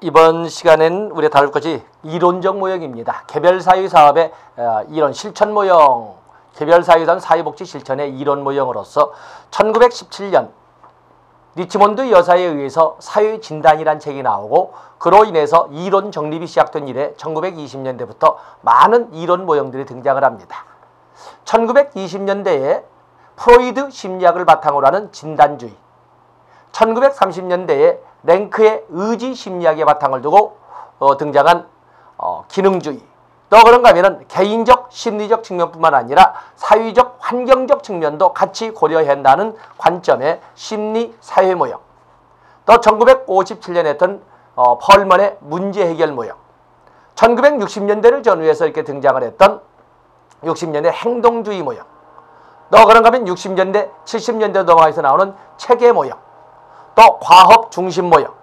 이번 시간엔 우리가 다룰 것이 이론적 모형입니다. 개별사회사업의 이론 실천 모형, 개별사회단 사회복지 실천의 이론 모형으로서 1917년 리치몬드 여사에 의해서 사회진단이란 책이 나오고 그로 인해서 이론 정립이 시작된 이래 1920년대부터 많은 이론 모형들이 등장을 합니다. 1920년대에 프로이드 심리학을 바탕으로 하는 진단주의, 1930년대에 랭크의 의지 심리학의 바탕을 두고 등장한 기능주의, 또 그런가 하면은 개인적 심리적 측면뿐만 아니라 사회적 환경적 측면도 같이 고려해야 한다는 관점의 심리 사회 모형, 또 1957년에 했던 펄먼의 문제 해결 모형, 1960년대를 전후해서 이렇게 등장을 했던 60년대 행동주의 모형, 또 그런가 하면 60년대 70년대 넘어가서 나오는 체계 모형, 또 과업 중심 모형,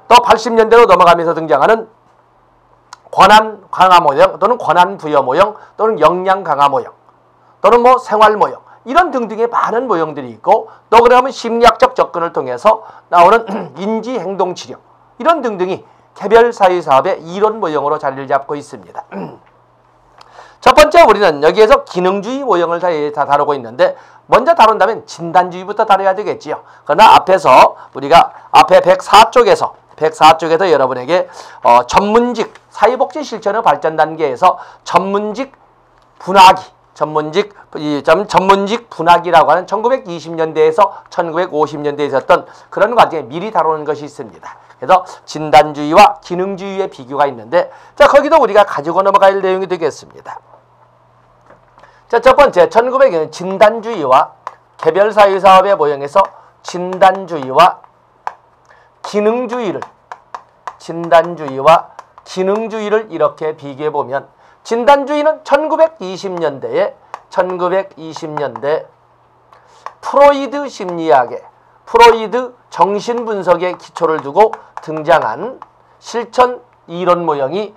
또 80년대로 넘어가면서 등장하는 권한 강화 모형 또는 권한 부여 모형 또는 역량 강화 모형 또는 생활 모형, 이런 등등의 많은 모형들이 있고, 또 그러면 심리학적 접근을 통해서 나오는 인지 행동 치료, 이런 등등이 개별 사회 사업의 이론 모형으로 자리를 잡고 있습니다. 첫 번째 우리는 여기에서 기능주의 모형을 다 다루고 있는데, 먼저 다룬다면 진단주의부터 다뤄야 되겠지요. 그러나 앞에서 우리가 앞에 104쪽에서 여러분에게 전문직 사회복지 실천의 발전 단계에서 전문직 분학이라고 하는 1920년대에서 1950년대에 있었던 그런 과정에 미리 다루는 것이 있습니다. 그래서 진단주의와 기능주의의 비교가 있는데, 자, 거기도 우리가 가지고 넘어갈 내용이 되겠습니다. 자, 첫 번째 1900년 진단주의와 개별사회사업의 모형에서 진단주의와 기능주의를 이렇게 비교해 보면, 진단주의는 1920년대 프로이드 심리학의 프로이드 정신분석의 기초를 두고 등장한 실천 이론 모형이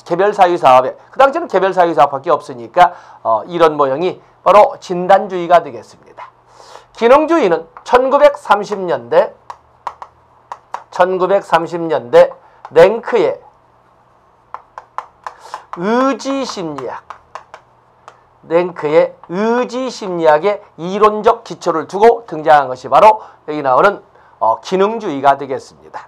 개별사회사업에, 그 당시에는 개별사회사업밖에 없으니까 이런 모형이 바로 진단주의가 되겠습니다. 기능주의는 1930년대 랭크의 의지심리학의 이론적 기초를 두고 등장한 것이 바로 여기 나오는 기능주의가 되겠습니다.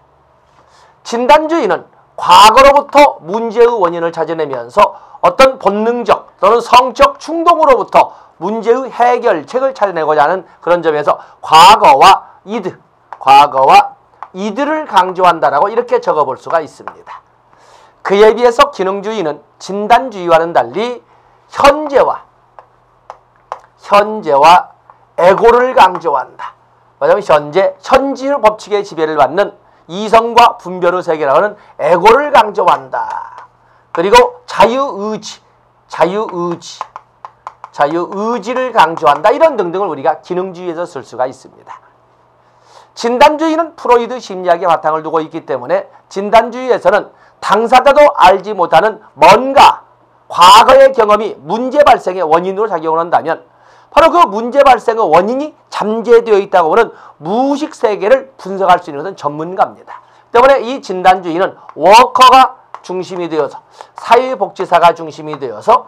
진단주의는 과거로부터 문제의 원인을 찾아내면서 어떤 본능적 또는 성적 충동으로부터 문제의 해결책을 찾아내고자 하는 그런 점에서 과거와 이들을 강조한다라고 이렇게 적어볼 수가 있습니다. 그에 비해서 기능주의는 진단주의와는 달리 현재와 에고를 강조한다. 왜냐하면 현지의 법칙의 지배를 받는 이성과 분별의 세계라고 하는 에고를 강조한다. 그리고 자유의지를 강조한다. 이런 등등을 우리가 기능주의에서 쓸 수가 있습니다. 진단주의는 프로이드 심리학의 바탕을 두고 있기 때문에 진단주의에서는 당사자도 알지 못하는 뭔가 과거의 경험이 문제 발생의 원인으로 작용을 한다면, 바로 그 문제 발생의 원인이 잠재되어 있다고 보는 무의식 세계를 분석할 수 있는 것은 전문가입니다. 때문에 이 진단주의는 워커가 중심이 되어서, 사회복지사가 중심이 되어서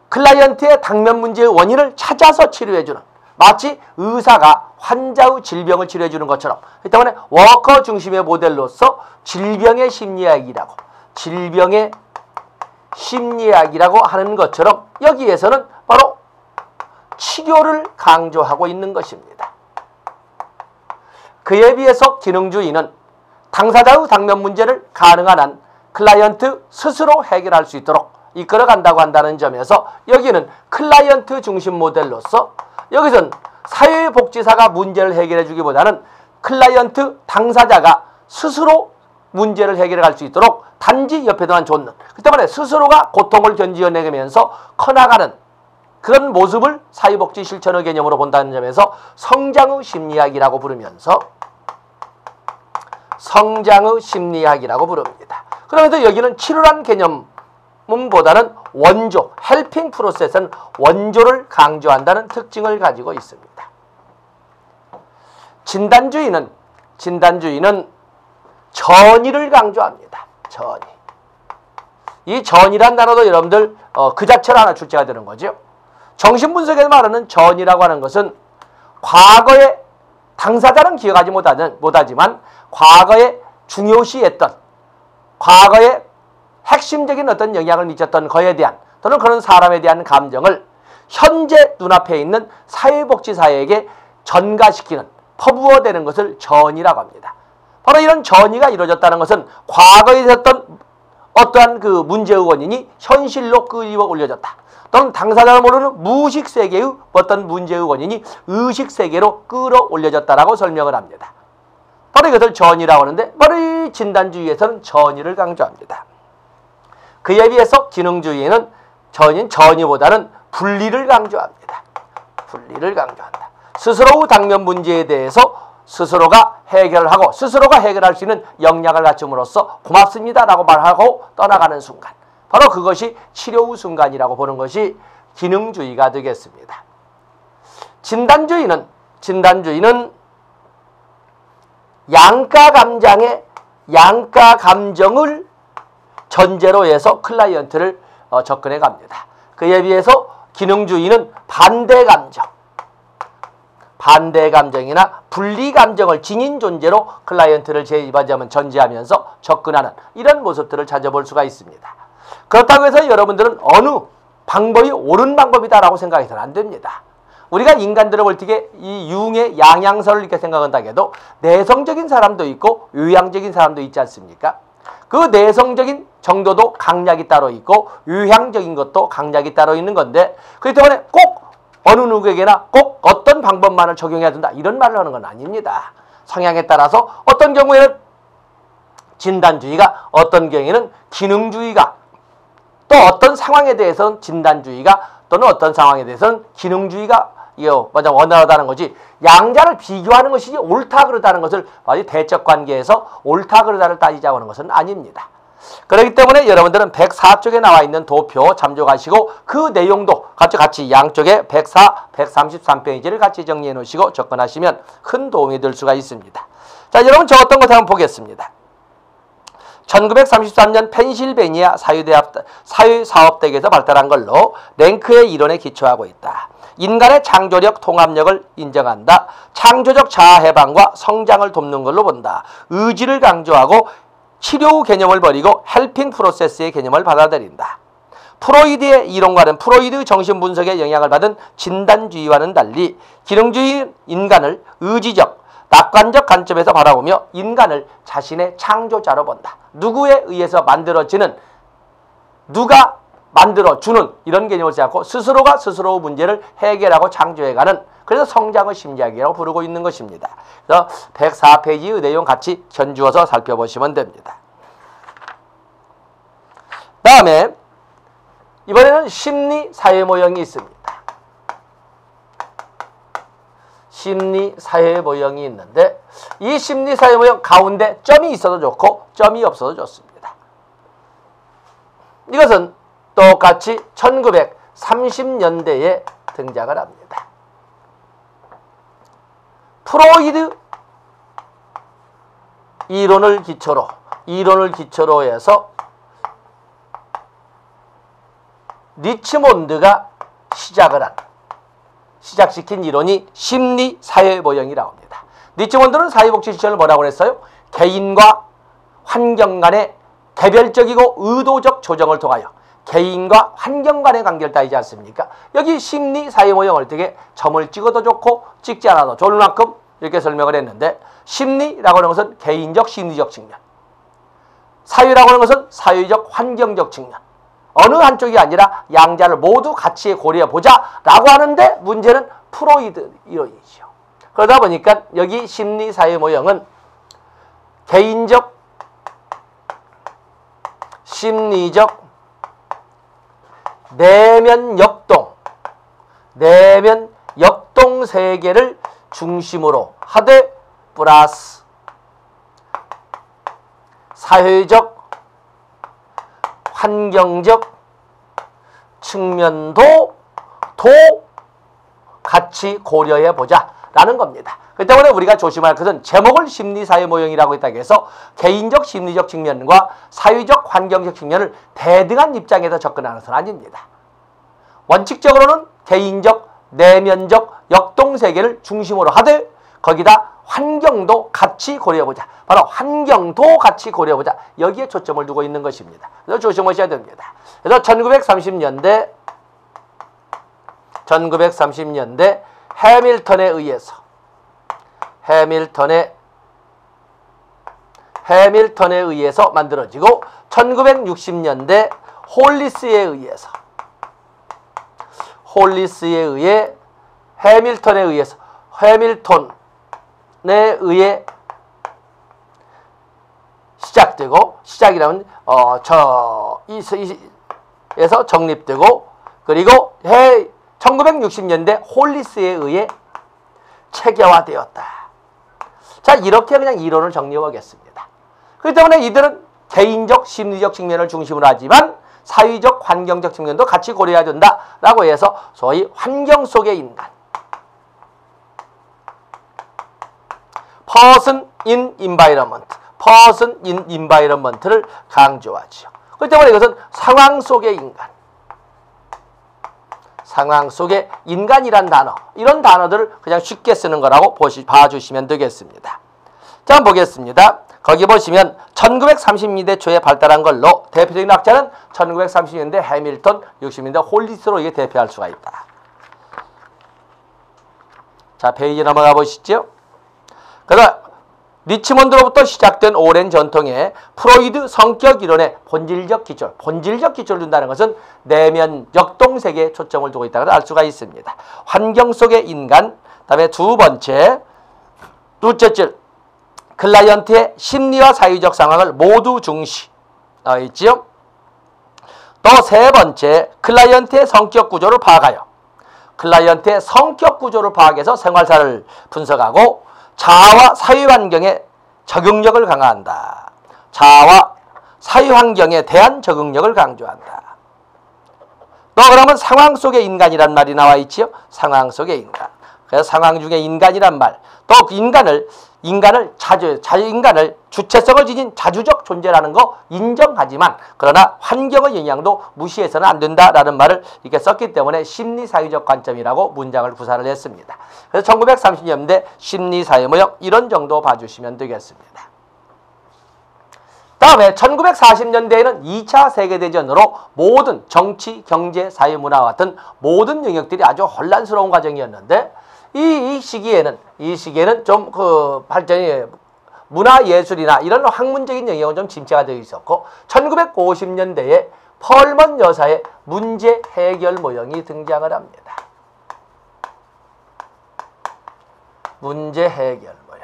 클라이언트의 당면 문제의 원인을 찾아서 치료해주는, 마치 의사가 환자의 질병을 치료해주는 것처럼, 그렇기 때문에 워커 중심의 모델로서 질병의 심리학이라고 하는 것처럼 여기에서는 바로 치료를 강조하고 있는 것입니다. 그에 비해서 기능주의는 당사자의 당면 문제를 가능한 한 클라이언트 스스로 해결할 수 있도록 이끌어간다고 한다는 점에서 여기는 클라이언트 중심 모델로서, 여기서는 사회복지사가 문제를 해결해 주기보다는 클라이언트 당사자가 스스로 문제를 해결해 갈 수 있도록 단지 옆에서만 줬는, 그 때문에 스스로가 고통을 견디어내면서 커나가는 그런 모습을 사회복지 실천의 개념으로 본다는 점에서 성장의 심리학이라고 부릅니다. 그러면서 여기는 치료란 개념보다는 원조, 헬핑 프로세스는 원조를 강조한다는 특징을 가지고 있습니다. 진단주의는 전의를 강조합니다. 전의. 이 전의란 단어도 여러분들 그 자체로 하나 출제가 되는 거죠. 정신분석에서 말하는 전의라고 하는 것은 과거에 당사자는 기억하지 못하지만 과거에 중요시했던, 과거에 핵심적인 어떤 영향을 미쳤던 거에 대한 또는 그런 사람에 대한 감정을 현재 눈앞에 있는 사회복지사에게 전가시키는, 퍼부어대는 것을 전의라고 합니다. 바로 이런 전의가 이루어졌다는 것은 과거에 있었던 어떠한 그 문제의 원인이 현실로 끌어올려졌다. 또는 당사자가 모르는 무의식세계의 어떤 문제의 원인이 의식세계로 끌어올려졌다라고 설명을 합니다. 바로 이것을 전의라고 하는데, 바로 이 진단주의에서는 전의를 강조합니다. 그에 비해서 기능주의에는 전의보다는 분리를 강조합니다. 분리를 강조한다. 스스로의 당면 문제에 대해서 스스로가 해결하고 스스로가 해결할 수 있는 역량을 갖춤으로써 고맙습니다라고 말하고 떠나가는 순간, 바로 그것이 치료의 순간이라고 보는 것이 기능주의가 되겠습니다. 진단주의는 양가 감정을 전제로 해서 클라이언트를 접근해 갑니다. 그에 비해서 기능주의는 반대 감정이나 분리 감정을 지닌 존재로 클라이언트를 전제하면서 접근하는 이런 모습들을 찾아볼 수가 있습니다. 그렇다고 해서 여러분들은 어느 방법이 옳은 방법이다라고 생각해서는 안 됩니다. 우리가 인간들을 볼 적에 이 융의 양양설을 이렇게 생각한다 해도 내성적인 사람도 있고 요양적인 사람도 있지 않습니까? 그 내성적인 정도도 강약이 따로 있고 요양적인 것도 강약이 따로 있는 건데, 그렇기 때문에 꼭 어느 누구에게나 꼭 어떤 방법만을 적용해야 된다 이런 말을 하는 건 아닙니다. 성향에 따라서 어떤 경우에는 진단주의가, 어떤 경우에는 기능주의가, 또 어떤 상황에 대해서는 진단주의가, 또는 어떤 상황에 대해서는 기능주의가 원활하다는 거지, 양자를 비교하는 것이 옳다 그르다는 것을 아주 대적 관계에서 옳다 그르다를 따지자고 하는 것은 아닙니다. 그렇기 때문에 여러분들은 104쪽에 나와 있는 도표 참조하시고 그 내용도 같이 양쪽에 104, 133페이지를 같이 정리해 놓으시고 접근하시면 큰 도움이 될 수가 있습니다. 자, 여러분 저 어떤 것 한번 보겠습니다. 1933년 펜실베니아 사회사업대학에서 발달한 걸로 랭크의 이론에 기초하고 있다. 인간의 창조력, 통합력을 인정한다. 창조적 자아 해방과 성장을 돕는 걸로 본다. 의지를 강조하고 치료 개념을 버리고 헬핑 프로세스의 개념을 받아들인다. 프로이드의 이론과는 프로이드 정신분석의 영향을 받은 진단주의와는 달리 기능주의 인간을 의지적, 낙관적 관점에서 바라보며 인간을 자신의 창조자로 본다. 누구에 의해서 만들어지는, 누가 만들어주는 이런 개념을 생각하고 스스로가 스스로의 문제를 해결하고 창조해가는, 그래서 성장의 심리학이라고 부르고 있는 것입니다. 그래서 104페이지의 내용 같이 견주어서 살펴보시면 됩니다. 다음에 이번에는 심리 사회 모형이 있습니다. 심리 사회 모형이 있는데, 이 심리 사회 모형 가운데 점이 있어도 좋고 점이 없어도 좋습니다. 이것은 똑같이 1930년대에 등장을 합니다. 프로이드 이론을 기초로 해서 리치몬드가 시작시킨 이론이 심리 사회 모형이라고 합니다. 리치몬드는 사회복지 실천을 뭐라고 했어요? 개인과 환경 간의 개별적이고 의도적 조정을 통하여 개인과 환경 간의 관계를 따지지 않습니까? 여기 심리 사회 모형을 되게 점을 찍어도 좋고 찍지 않아도 좋을 만큼 이렇게 설명을 했는데, 심리라고 하는 것은 개인적 심리적 측면, 사회라고 하는 것은 사회적 환경적 측면, 어느 한쪽이 아니라 양자를 모두 같이 고려해보자 라고 하는데, 문제는 프로이드 이론이죠. 그러다 보니까 여기 심리 사회 모형은 개인적 심리적 내면 역동 세계를 중심으로 하되 플러스 사회적 환경적 측면도 같이 고려해 보자 라는 겁니다. 그 때문에 우리가 조심할 것은 제목을 심리사회 모형이라고 했다고 해서 개인적 심리적 측면과 사회적 환경적 측면을 대등한 입장에서 접근하는 것은 아닙니다. 원칙적으로는 개인적, 내면적, 역동세계를 중심으로 하되 거기다 환경도 같이 고려해보자. 바로 환경도 같이 고려해보자. 여기에 초점을 두고 있는 것입니다. 그래서 조심하셔야 됩니다. 그래서 1930년대 해밀턴에 의해서 만들어지고 1960년대 홀리스에 의해 시작이라면 에서 정립되고 그리고 1960년대 홀리스에 의해 체계화되었다. 자, 이렇게 그냥 이론을 정리하겠습니다. 그렇기 때문에 이들은 개인적 심리적 측면을 중심으로 하지만 사회적 환경적 측면도 같이 고려해야 된다라고 해서 소위 환경 속의 인간, person in environment를 강조하죠. 그렇기 때문에 이것은 상황 속의 인간이란 단어, 이런 단어들을 그냥 쉽게 쓰는 거라고 봐주시면 되겠습니다. 자, 한번 보겠습니다. 거기 보시면 1930년대 초에 발달한 걸로 대표적인 학자는 1930년대 해밀턴, 60년대 홀리스로 이게 대표할 수가 있다. 자, 페이지 넘어가 보시죠. 그래서 리치몬드로부터 시작된 오랜 전통의 프로이드 성격 이론의 본질적 기초를 둔다는 것은 내면 역동세계에 초점을 두고 있다는 걸 알 수가 있습니다. 환경 속의 인간, 그다음에 둘째 줄 클라이언트의 심리와 사회적 상황을 모두 중시 있지요. 또 세 번째, 클라이언트의 성격 구조를 파악하여 클라이언트의 성격 구조를 파악해서 생활사를 분석하고 자아와 사회환경에 적응력을 강화한다. 자아와 사회환경에 대한 적응력을 강조한다. 또 그러면 상황 속의 인간이란 말이 나와 있지요. 상황 속의 인간. 그래서 상황 중에 인간이란 말. 또 그 인간을 주체성을 지닌 자주적 존재라는 거 인정하지만 그러나 환경의 영향도 무시해서는 안 된다라는 말을 이렇게 썼기 때문에 심리사회적 관점이라고 문장을 구사를 했습니다. 그래서 1930년대 심리사회 모형 이런 정도 봐주시면 되겠습니다. 다음에 1940년대에는 2차 세계대전으로 모든 정치, 경제, 사회, 문화와 같은 모든 영역들이 아주 혼란스러운 과정이었는데 이 시기에는 좀 그 발전이 문화예술이나 이런 학문적인 영역은 좀 침체가 되어 있었고 1950년대에 펄먼 여사의 문제 해결 모형이 등장을 합니다. 문제 해결 모형.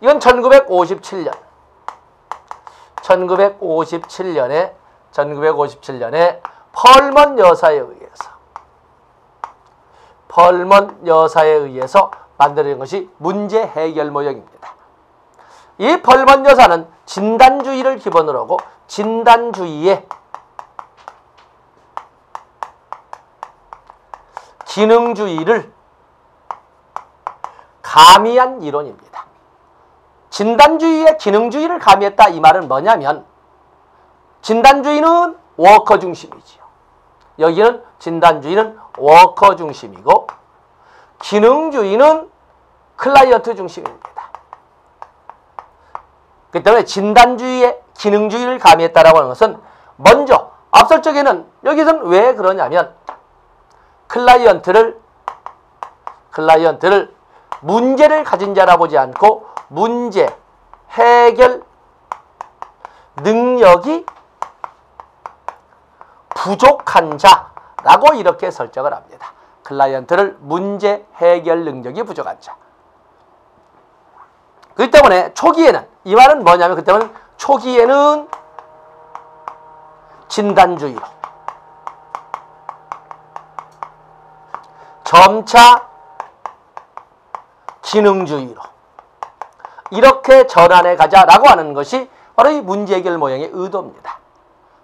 이건 1957년에 펄먼 여사에 의해서 만들어진 것이 문제 해결 모형입니다. 이 펄먼 여사는 진단주의를 기본으로 하고 진단주의의 기능주의를 가미한 이론입니다. 진단주의의 기능주의를 가미했다 이 말은 뭐냐면 진단주의는 워커 중심이지요. 여기는 진단주의는 워커 중심이고 기능주의는 클라이언트 중심입니다. 그렇기 때문에 진단주의의 기능주의를 가미했다라고 하는 것은 먼저 앞설 적에는 여기서는 왜 그러냐면 클라이언트를 문제를 가진 자라 보지 않고 문제 해결 능력이 부족한 자라고 이렇게 설정을 합니다. 클라이언트를 문제 해결 능력이 부족한 자. 그렇기 때문에 초기에는 이 말은 뭐냐면 그때는 초기에는 진단주의로 점차 기능주의로 이렇게 전환해 가자라고 하는 것이 바로 이 문제 해결 모형의 의도입니다.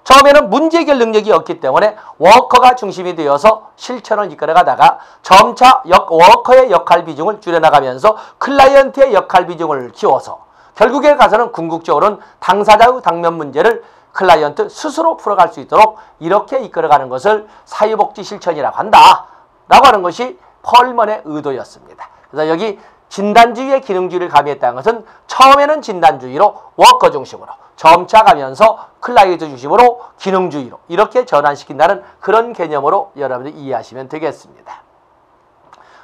처음에는 문제 해결 능력이 없기 때문에 워커가 중심이 되어서 실천을 이끌어가다가 점차 워커의 역할 비중을 줄여나가면서 클라이언트의 역할 비중을 키워서 결국에 가서는 궁극적으로는 당사자의 당면 문제를 클라이언트 스스로 풀어갈 수 있도록 이렇게 이끌어가는 것을 사회복지 실천이라고 한다 라고 하는 것이 펄먼의 의도였습니다. 그래서 여기 진단주의의 기능주의를 가미했다는 것은 처음에는 진단주의로 워커 중심으로 점차 가면서 클라이언트 중심으로 기능주의로 이렇게 전환시킨다는 그런 개념으로 여러분들이 이해하시면 되겠습니다.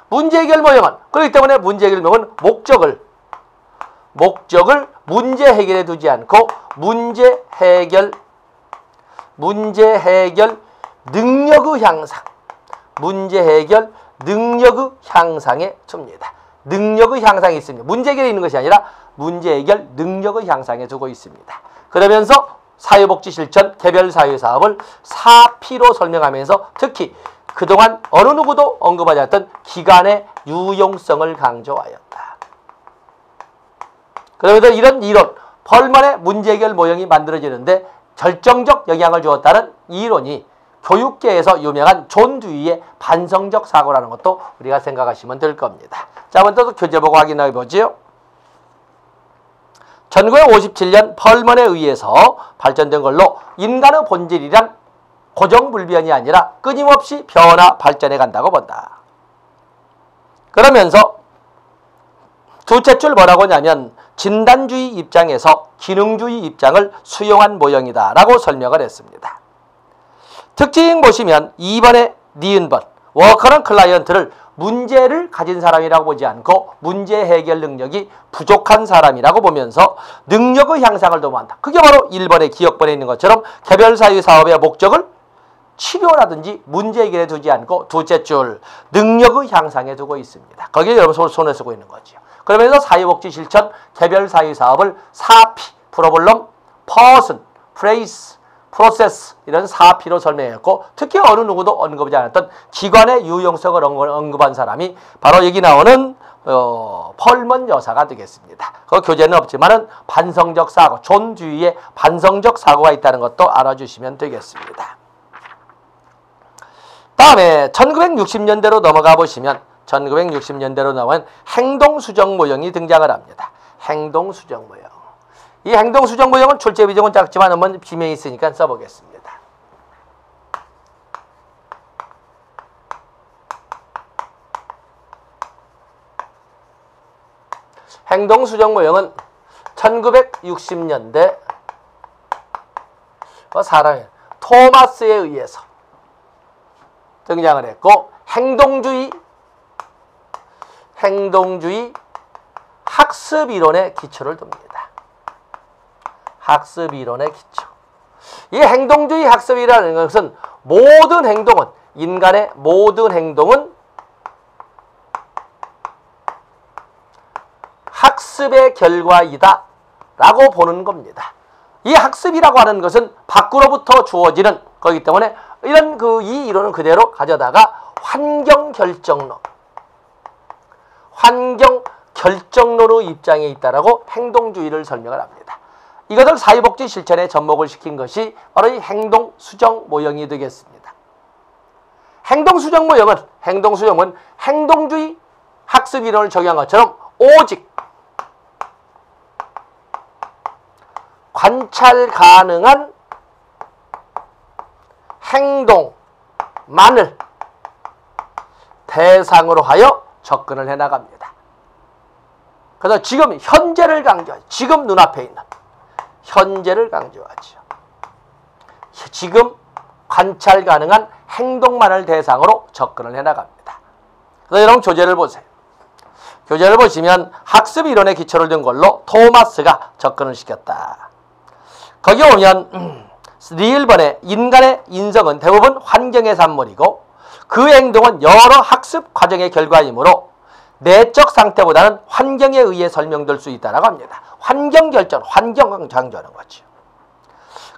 문제 해결 모형은 그렇기 때문에 문제 해결 모형은 목적을 문제 해결에 두지 않고 문제 해결 능력의 향상 문제 해결 능력의 향상에 둡니다. 능력의 향상이 있습니다. 문제 해결이 있는 것이 아니라 문제 해결 능력의 향상에 두고 있습니다. 그러면서 사회복지 실천 개별 사회사업을 4P로 설명하면서 특히 그동안 어느 누구도 언급하지 않았던 기간의 유용성을 강조하였다. 그러면서 이런 이론, 펄먼의 문제 해결 모형이 만들어지는데 결정적 영향을 주었다는 이 이론이 교육계에서 유명한 존 듀이의 반성적 사고라는 것도 우리가 생각하시면 될 겁니다. 자, 먼저 교재 보고 확인해 보지요. 1957년 펄먼에 의해서 발전된 걸로 인간의 본질이란 고정불변이 아니라 끊임없이 변화 발전해 간다고 본다. 그러면서 두째 줄 뭐라고 하냐면 진단주의 입장에서 기능주의 입장을 수용한 모형이다 라고 설명을 했습니다. 특징 보시면 2번에 니은번 워커는 클라이언트를 문제를 가진 사람이라고 보지 않고 문제 해결 능력이 부족한 사람이라고 보면서 능력의 향상을 도모한다. 그게 바로 1번의 기억번에 있는 것처럼 개별 사회 사업의 목적을 치료라든지 문제 해결에 두지 않고 두째 줄 능력의 향상에 두고 있습니다. 거기에 여러분 손을 쓰고 있는 거죠. 그러면서 사회복지 실천 개별 사회 사업을 4P 프로블럼, 퍼슨, 프레이스, 프로세스 이런 4P로 설명했고 특히 어느 누구도 언급하지 않았던 기관의 유용성을 언급한 사람이 바로 여기 나오는 펄먼 여사가 되겠습니다. 그 교재는 없지만은 반성적 사고, 존 듀이의 반성적 사고가 있다는 것도 알아주시면 되겠습니다. 다음에 1960년대로 넘어가 보시면 1960년대로 나온 행동수정 모형이 등장을 합니다. 행동수정 모형. 이 행동수정 모형은 출제 비중은 작지만 한번 비명이 있으니까 써보겠습니다. 행동수정 모형은 1960년대 사람이 토마스에 의해서 등장을 했고 행동주의 학습이론의 기초를 둡니다. 학습이론의 기초. 이 행동주의 학습이라는 것은 모든 행동은 인간의 모든 행동은 학습의 결과이다 라고 보는 겁니다. 이 학습이라고 하는 것은 밖으로부터 주어지는 거기 때문에 이런 이 이론은 그대로 가져다가 환경결정론의 입장에 있다라고 행동주의를 설명을 합니다. 이것을 사회복지 실천에 접목을 시킨 것이 바로 이 행동수정 모형이 되겠습니다. 행동수정 모형은 행동주의 학습 이론을 적용한 것처럼 오직 관찰 가능한 행동만을 대상으로 하여 접근을 해나갑니다. 그래서 지금 현재를 강조하죠. 지금 눈앞에 있는 현재를 강조하죠. 지금 관찰 가능한 행동만을 대상으로 접근을 해나갑니다. 그래서 여러분 교재를 보세요. 교재를 보시면 학습 이론의 기초를 둔 걸로 토마스가 접근을 시켰다. 거기 오면 리을번의 인간의 인성은 대부분 환경의 산물이고 그 행동은 여러 학습 과정의 결과이므로 내적 상태보다는 환경에 의해 설명될 수 있다고 합니다. 환경결정, 환경을 강조하는 거죠.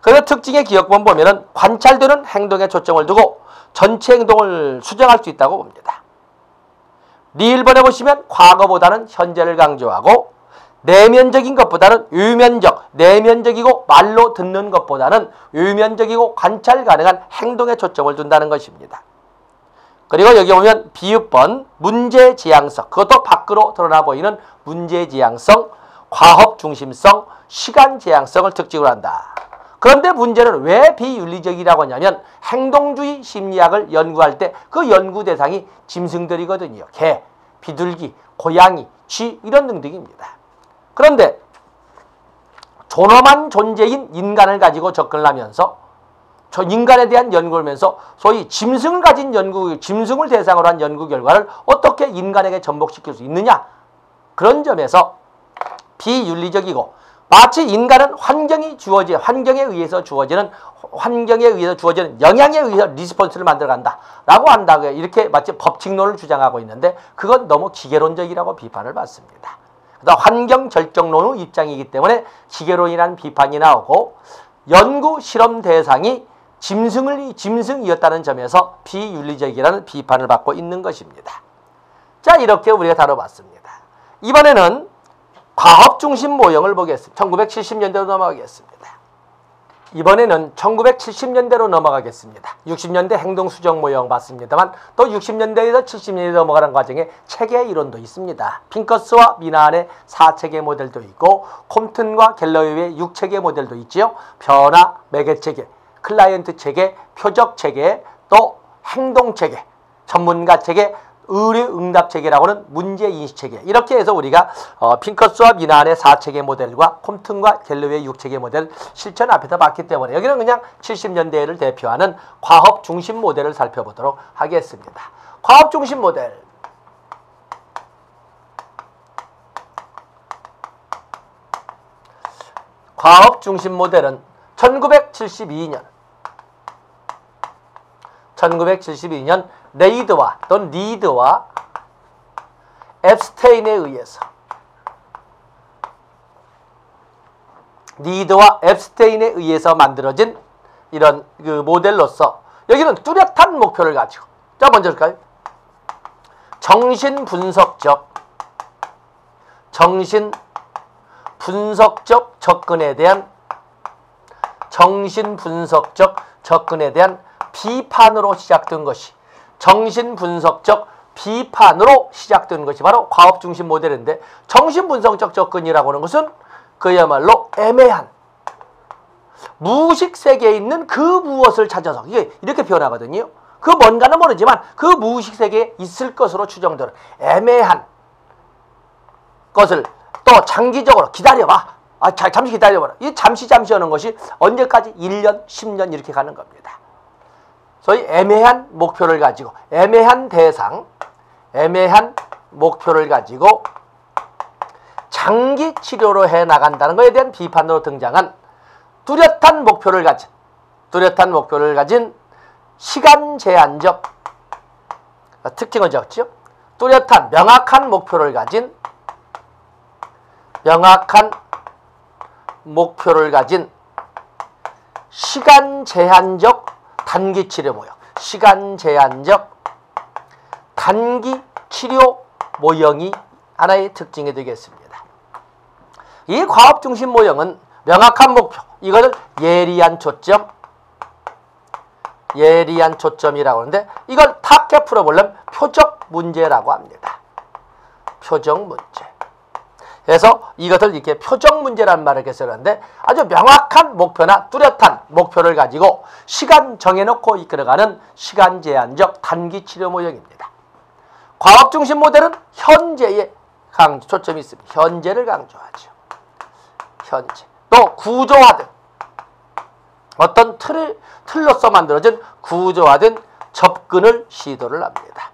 그래서 특징의 기억본 보면은 관찰되는 행동에 초점을 두고 전체 행동을 수정할 수 있다고 봅니다. 리을번에 보시면 과거보다는 현재를 강조하고 내면적인 것보다는 유면적, 내면적이고 말로 듣는 것보다는 유면적이고 관찰 가능한 행동에 초점을 둔다는 것입니다. 그리고 여기 보면 비읍번, 문제지향성, 그것도 밖으로 드러나 보이는 문제지향성, 과업중심성, 시간지향성을 특징으로 한다. 그런데 문제는 왜 비윤리적이라고 하냐면 행동주의 심리학을 연구할 때 그 연구 대상이 짐승들이거든요. 개, 비둘기, 고양이, 쥐 이런 등등입니다. 그런데 존엄한 존재인 인간을 가지고 접근을 하면서 저 인간에 대한 연구를 하면서 소위 짐승을 가진 짐승을 대상으로 한 연구 결과를 어떻게 인간에게 전복시킬 수 있느냐? 그런 점에서 비윤리적이고 마치 인간은 환경에 의해서 주어지는 영향에 의해서 리스폰스를 만들어간다 라고 한다고 이렇게 마치 법칙론을 주장하고 있는데 그건 너무 기계론적이라고 비판을 받습니다. 환경 절정론의 입장이기 때문에 기계론이라는 비판이 나오고 연구 실험 대상이 짐승이었다는 점에서 비윤리적이라는 비판을 받고 있는 것입니다. 자, 이렇게 우리가 다뤄봤습니다. 이번에는 과업중심 모형을 보겠습니다. 1970년대로 넘어가겠습니다. 이번에는 1970년대로 넘어가겠습니다. 60년대 행동수정 모형 봤습니다만 또 60년대에서 70년대 넘어가는 과정에 체계 이론도 있습니다. 핑커스와 미나안의 4체계 모델도 있고 콤튼과 갤러웨이의 6체계 모델도 있지요. 변화, 매개체계, 클라이언트 체계, 표적 체계, 또 행동 체계, 전문가 체계, 의뢰 응답 체계라고는 문제 인식 체계. 이렇게 해서 우리가 핑커스와 미나안의 4체계 모델과 콤튼과 갤러웨이의 6체계 모델 실천 앞에서 봤기 때문에 여기는 그냥 70년대를 대표하는 과업 중심 모델을 살펴보도록 하겠습니다. 과업 중심 모델. 과업 중심 모델은 1972년 레이드와 또는 리드와 앱스테인에 의해서 만들어진 이런 그 모델로서 여기는 뚜렷한 목표를 가지고 자 먼저 볼까요? 정신분석적 접근에 대한 비판으로 시작된 것이 바로 과업중심 모델인데 정신분석적 접근이라고 하는 것은 그야말로 애매한 무의식 세계에 있는 그 무엇을 찾아서 이게 이렇게 표현하거든요. 그 뭔가는 모르지만 그 무의식 세계에 있을 것으로 추정되는 애매한 것을 또 장기적으로 기다려봐. 잠시 기다려봐라. 이 잠시 하는 것이 언제까지 1년, 10년 이렇게 가는 겁니다. 소위 애매한 목표를 가지고 애매한 목표를 가지고 장기 치료로 해 나간다는 것에 대한 비판으로 등장한 뚜렷한 목표를 가진 시간 제한적 특징을 적죠. 뚜렷한 명확한 목표를 가진 시간 제한적 단기 치료 모형, 단기 치료 모형이 하나의 특징이 되겠습니다. 이 과업 중심 모형은 명확한 목표, 이것을 예리한 초점이라고 하는데 이걸 탁게 풀어보려면 표적 문제라고 합니다. 표적 문제. 그래서 이것을 이렇게 표적 문제라는 말을 쓰는데 아주 명확한 목표나 뚜렷한 목표를 가지고 시간 정해놓고 이끌어가는 시간 제한적 단기 치료 모형입니다. 과업 중심 모델은 현재에 초점이 있습니다. 현재를 강조하죠. 현재. 또 구조화된 어떤 틀로서 만들어진 구조화된 접근을 시도를 합니다.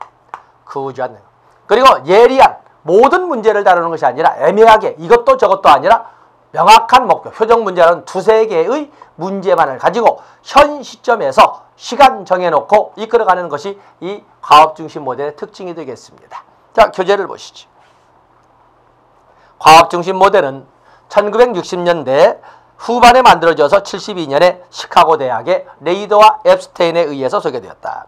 구조화된. 그리고 예리한 모든 문제를 다루는 것이 아니라 애매하게 이것도 저것도 아니라 명확한 목표, 표적 문제라는 두세 개의 문제만을 가지고 현 시점에서 시간 정해놓고 이끌어가는 것이 이 과업중심 모델의 특징이 되겠습니다. 자, 교재를 보시죠. 과업중심 모델은 1960년대 후반에 만들어져서 72년에 시카고 대학의 레이더와 앱스테인에 의해서 소개되었다.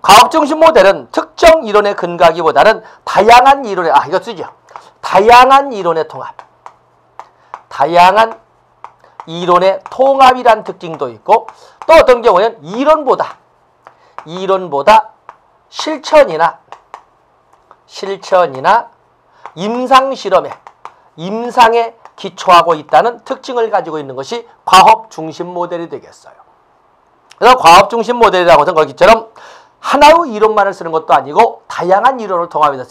과업중심 모델은 특정 이론에 근거하기보다는 다양한 이론에 이거 쓰죠. 다양한 이론의 통합, 다양한 이론의 통합이란 특징도 있고, 또 어떤 경우에는 이론보다 실천이나 임상에 기초하고 있다는 특징을 가지고 있는 것이 과업 중심 모델이 되겠어요. 그래서 과업 중심 모델이라고 해서 거기처럼 하나의 이론만을 쓰는 것도 아니고 다양한 이론을 통합해서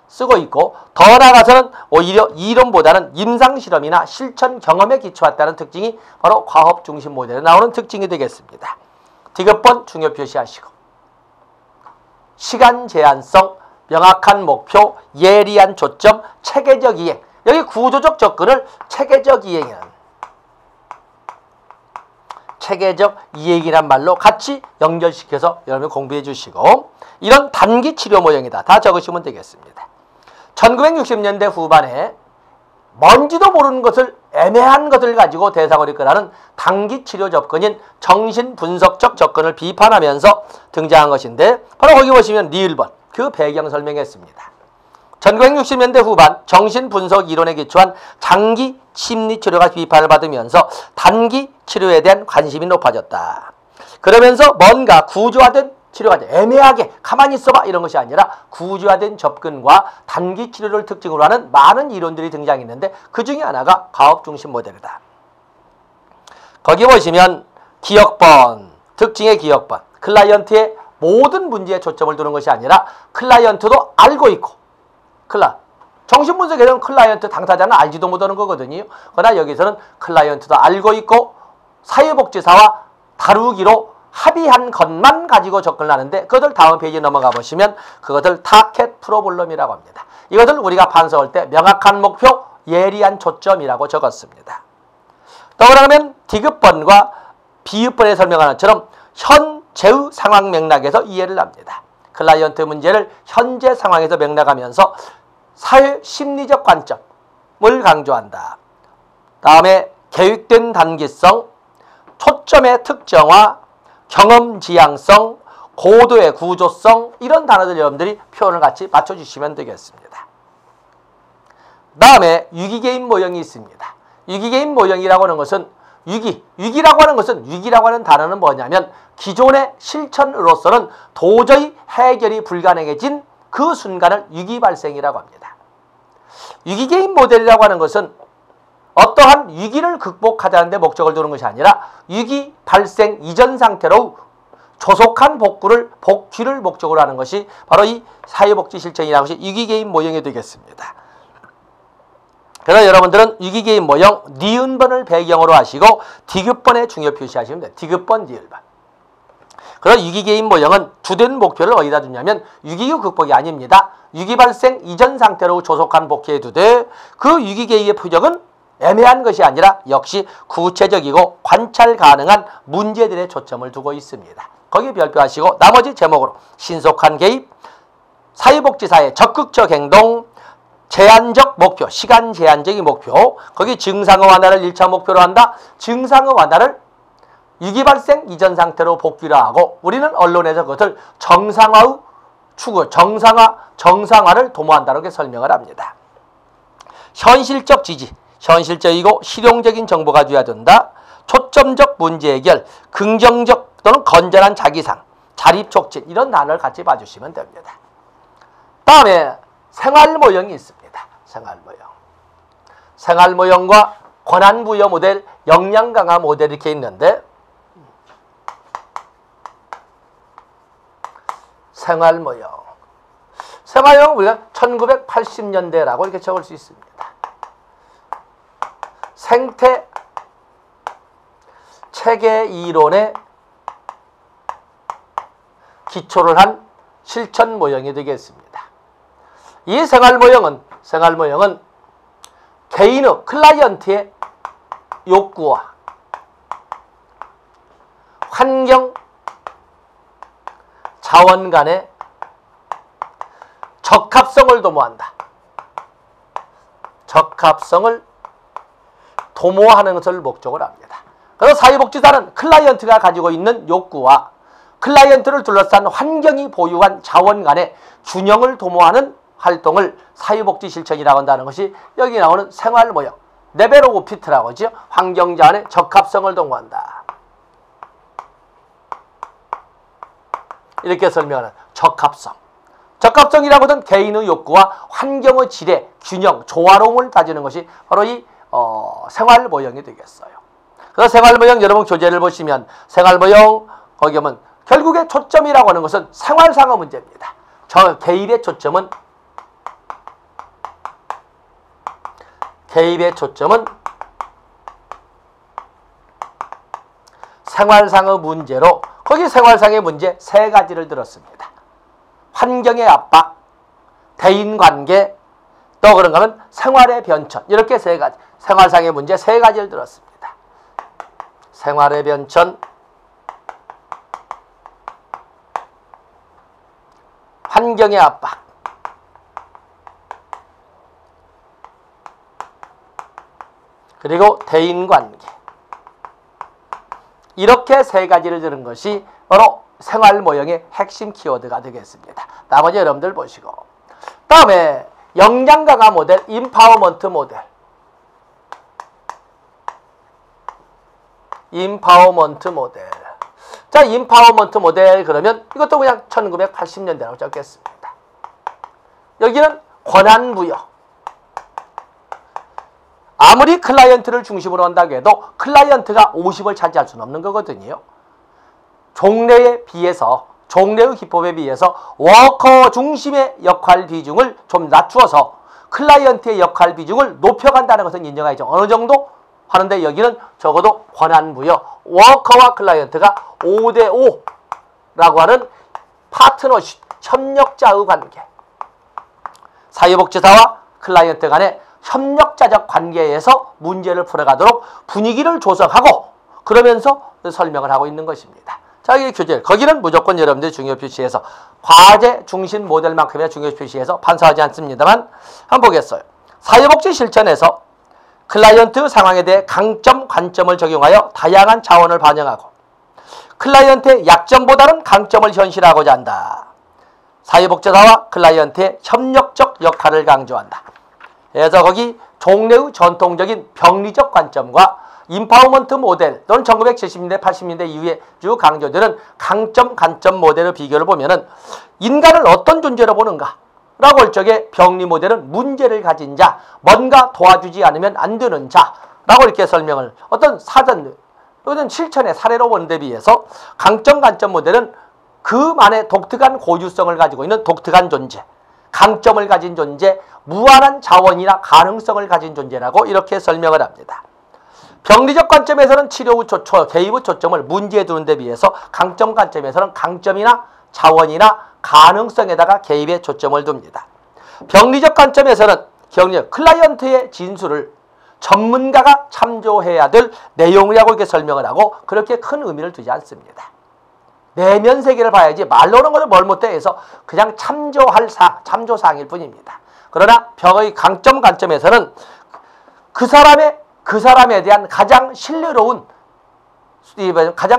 쓰고 있고, 더 나아가서는 오히려 이론보다는 임상실험이나 실천 경험에 기초했다는 특징이 바로 과업 중심 모델에 나오는 특징이 되겠습니다. 디귿번 중요 표시하시고, 시간 제한성, 명확한 목표, 예리한 초점, 체계적 이행. 여기 구조적 접근을 체계적 이행이란 말로 같이 연결시켜서 여러분 공부해 주시고, 이런 단기 치료 모형이다. 다 적으시면 되겠습니다. 1960년대 후반에 뭔지도 모르는 것을, 애매한 것을 가지고 대상을 이끌어가는 단기 치료 접근인 정신분석적 접근을 비판하면서 등장한 것인데, 바로 거기 보시면 리을번 그 배경 설명했습니다. 1960년대 후반 정신분석 이론에 기초한 장기 심리치료가 비판을 받으면서 단기 치료에 대한 관심이 높아졌다. 그러면서 뭔가 구조화된 치료가 애매하게 가만히 있어봐 이런 것이 아니라 구조화된 접근과 단기 치료를 특징으로 하는 많은 이론들이 등장했는데, 그 중에 하나가 과업 중심 모델이다. 거기 보시면 기억번, 특징의 기억번, 클라이언트의 모든 문제에 초점을 두는 것이 아니라 클라이언트도 알고 있고, 정신분석에서는 클라이언트 당사자는 알지도 못하는 거거든요. 그러나 여기서는 클라이언트도 알고 있고 사회복지사와 다루기로 합의한 것만 가지고 접근을 하는데, 그것을 다음 페이지에 넘어가 보시면 그것을 타켓 프로블럼이라고 합니다. 이것을 우리가 판서할 때 명확한 목표, 예리한 초점이라고 적었습니다. 또 그러면 디귿번과 비읍번에 설명하는 것처럼 현재의 상황 맥락에서 이해를 합니다. 클라이언트 문제를 현재 상황에서 맥락하면서 사회 심리적 관점을 강조한다. 다음에 계획된 단기성, 초점의 특정화, 경험 지향성, 고도의 구조성, 이런 단어들 여러분들이 표현을 같이 맞춰주시면 되겠습니다. 다음에 유기개인 모형이 있습니다. 유기개인 모형이라고 하는 것은 위기라고 하는 단어는 뭐냐면 기존의 실천으로서는 도저히 해결이 불가능해진 그 순간을 위기 발생이라고 합니다. 위기개인 모델이라고 하는 것은 어떠한 위기를 극복하자는 데 목적을 두는 것이 아니라 위기 발생 이전 상태로 조속한 복귀를 목적으로 하는 것이 바로 이 사회복지 실천이라는 것이 위기개인 모형이 되겠습니다. 그래서 여러분들은 위기개인 모형 니은번을 배경으로 하시고 디귿번에 중요 표시하시면 돼요. 디귿번, 니을번. 그래서 위기개인 모형은 주된 목표를 어디다 두냐면 위기의 극복이 아닙니다. 위기 발생 이전 상태로 조속한 복귀에 두되, 그 위기개인의 표적은 애매한 것이 아니라 역시 구체적이고 관찰 가능한 문제들에 초점을 두고 있습니다. 거기에 별표하시고 나머지 제목으로 신속한 개입, 사회복지사의 적극적 행동, 제한적 목표, 시간 제한적인 목표, 거기 증상의 완화를 1차 목표로 한다. 증상의 완화를 위기 발생 이전 상태로 복귀를 하고, 우리는 언론에서 그것을 정상화의 추구, 정상화를 도모한다고 설명을 합니다. 현실적 지지, 현실적이고 실용적인 정보가 되어야 된다. 초점적 문제 해결, 긍정적 또는 건전한 자기상, 자립 촉진, 이런 단어를 같이 봐주시면 됩니다. 다음에 생활 모형이 있습니다. 생활 모형과 권한 부여 모델, 역량 강화 모델 이렇게 있는데, 생활 모형 우리가 1980년대라고 이렇게 적을 수 있습니다. 생태 체계 이론에 기초를 한 실천 모형이 되겠습니다. 이 생활 모형은 개인의 클라이언트의 욕구와 환경, 자원 간의 적합성을 도모한다. 적합성을 도모하는 것을 목적으로 합니다. 그래서 사회복지사는 클라이언트가 가지고 있는 욕구와 클라이언트를 둘러싼 환경이 보유한 자원 간의 균형을 도모하는 활동을 사회복지 실천이라고 한다는 것이 여기 나오는 생활 모형, 레벨 오브 피트라고 하죠. 환경자원의 적합성을 동원한다. 이렇게 설명하는 적합성. 적합성이라고는 개인의 욕구와 환경의 질의, 균형, 조화로움을 다지는 것이 바로 이 생활 모형이 되겠어요. 그래서 생활 모형 여러분 교재를 보시면 생활 모형 거기 보면 결국에 초점이라고 하는 것은 생활상의 문제입니다. 개입의 초점은 생활상의 문제로 거기 생활상의 문제 세 가지를 들었습니다. 환경의 압박, 대인관계, 또 그런가 하면 생활의 변천, 이렇게 세 가지, 생활상의 문제 세 가지를 들었습니다. 생활의 변천, 환경의 압박, 그리고 대인관계, 이렇게 세 가지를 들은 것이 바로 생활 모형의 핵심 키워드가 되겠습니다. 나머지 여러분들 보시고, 다음에 역량 강화 모델, 임파워먼트 모델. 임파워먼트 모델. 자, 임파워먼트 모델 그러면 이것도 그냥 1980년대라고 적겠습니다. 여기는 권한 부여. 아무리 클라이언트를 중심으로 한다고 해도 클라이언트가 50을 차지할 수는 없는 거거든요. 종래에 비해서, 종래의 기법에 비해서 워커 중심의 역할 비중을 좀 낮추어서 클라이언트의 역할 비중을 높여간다는 것은 인정하죠. 어느 정도 하는데 여기는 적어도 권한 부여, 워커와 클라이언트가 5대5라고 하는 파트너십, 협력자의 관계. 사회복지사와 클라이언트 간의 협력자적 관계에서 문제를 풀어가도록 분위기를 조성하고 그러면서 설명을 하고 있는 것입니다. 자, 이 교재, 거기는 무조건 여러분들이 중요 표시해서 과제 중심 모델만큼의 중요 표시해서 반사하지 않습니다만 한번 보겠어요. 사회복지 실천에서 클라이언트 상황에 대해 강점, 관점을 적용하여 다양한 자원을 반영하고 클라이언트의 약점보다는 강점을 현실화하고자 한다. 사회복지사와 클라이언트의 협력적 역할을 강조한다. 그래서 거기 종래의 전통적인 병리적 관점과 임파워먼트 모델 또는 1970년대, 80년대 이후에 쭉 강조되는 강점, 관점 모델의 비교를 보면은 인간을 어떤 존재로 보는가? 라고 할 적에 병리 모델은 문제를 가진 자, 뭔가 도와주지 않으면 안 되는 자라고 이렇게 설명을 어떤 사전, 또는 실천의 사례로 보는 데 비해서 강점, 관점 모델은 그만의 독특한 고유성을 가지고 있는 독특한 존재, 강점을 가진 존재, 무한한 자원이나 가능성을 가진 존재라고 이렇게 설명을 합니다. 병리적 관점에서는 치료의 개입의 초점을 문제에 두는 데 비해서 강점 관점에서는 강점이나 자원이나 가능성에다가 개입의 초점을 둡니다. 병리적 관점에서는 클라이언트의 진술을 전문가가 참조해야 될 내용이라고 이렇게 설명을 하고 그렇게 큰 의미를 두지 않습니다. 내면 세계를 봐야지 말로는 것을 뭘 못해 해서 그냥 참조사항일 뿐입니다. 그러나 병의 강점 관점에서는 그 사람에 대한 가장 신뢰로운,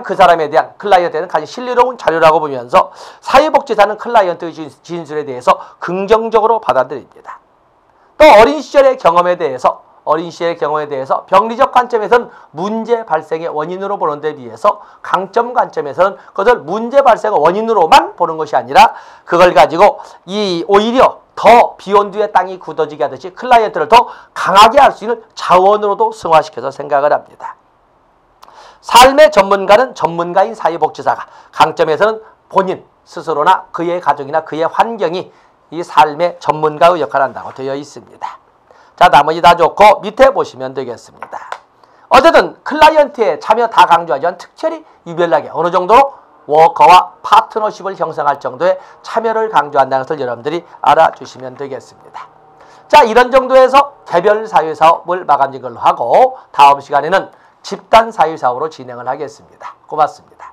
그 사람에 대한 클라이언트에는 가장 신뢰로운 자료라고 보면서 사회복지사는 클라이언트의 진술에 대해서 긍정적으로 받아들입니다. 또 어린 시절의 경험에 대해서 병리적 관점에서는 문제 발생의 원인으로 보는 데 비해서 강점 관점에서는 그것을 문제 발생의 원인으로만 보는 것이 아니라 그걸 가지고 오히려 더 비온 뒤에 땅이 굳어지게 하듯이 클라이언트를 더 강하게 할 수 있는 자원으로도 승화시켜서 생각을 합니다. 삶의 전문가는 전문가인 사회복지사가, 강점에서는 본인 스스로나 그의 가족이나 그의 환경이 이 삶의 전문가의 역할을 한다고 되어 있습니다. 자, 나머지 다 좋고 밑에 보시면 되겠습니다. 어쨌든 클라이언트의 참여 다 강조하지만 특별히 유별나게 어느 정도로 워커와 파트너십을 형성할 정도의 참여를 강조한다는 것을 여러분들이 알아주시면 되겠습니다. 자, 이런 정도에서 개별 사회사업을 마감진 걸로 하고 다음 시간에는 집단 사회사업으로 진행을 하겠습니다. 고맙습니다.